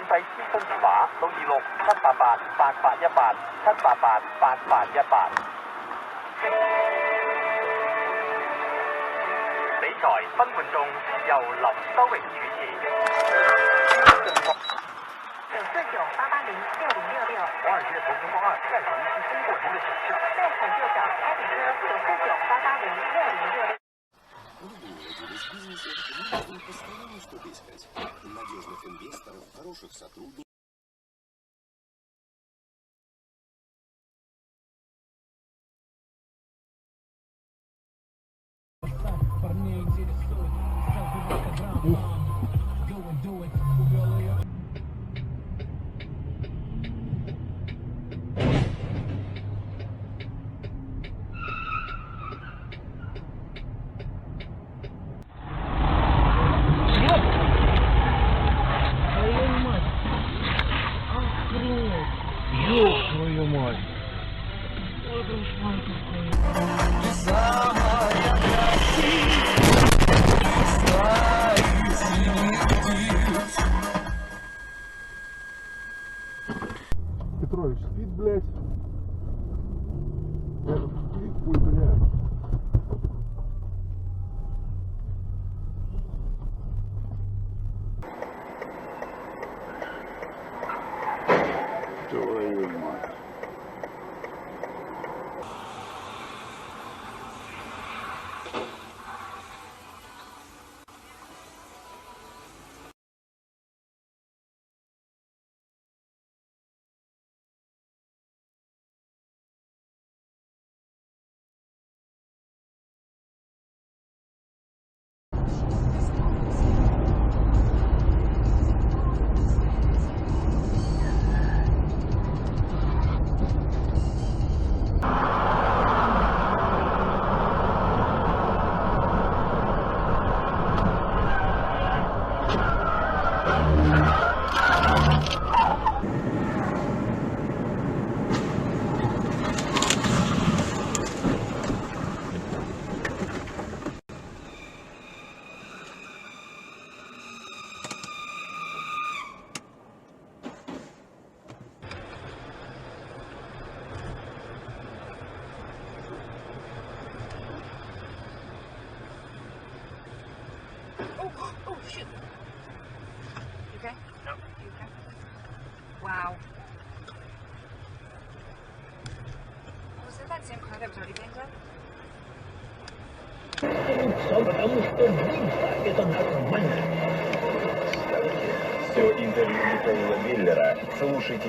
仔諮詢電話626-788-8818 788-8818。比賽分半鐘，由林修榮主持。949-880-6066。华尔街投资方案再找一批中国人的想象。贷款就找艾比车949-880-6066。надежных инвесторов, хороших сотрудников. Ёб твою мать! Ой, кошмар какой. Петрович спит, блядь. Этот спит, хуй, блядь. Твою мать. Oh, shoot. You okay? No. You okay? Wow. Was it that same car that was already being clipped? Потому что быдло – это нормально. Все интервью Михаила Веллера слушайте.